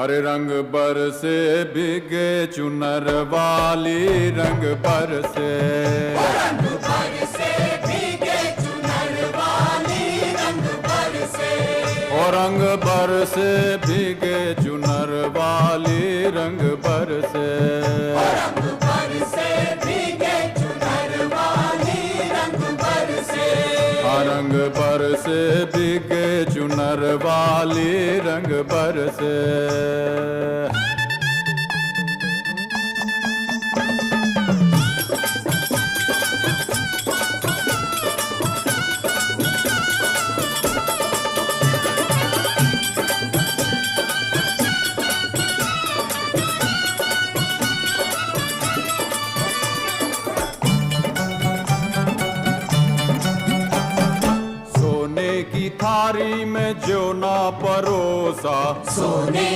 अरे रंग बरसे भीगे चुनर वाली, रंग बरसे रंग बरसे भीगे चुनर वाली, रंग बरसे और रंग बरसे भीगे चुनर वाली, रंग बरसे रंग बरसे भीगे चुनर वाली, रंग बरसे रंग बरसे भीगे चुनर वाली, रंग बरसे। सोने की थारी में जो ना परोसा, सोने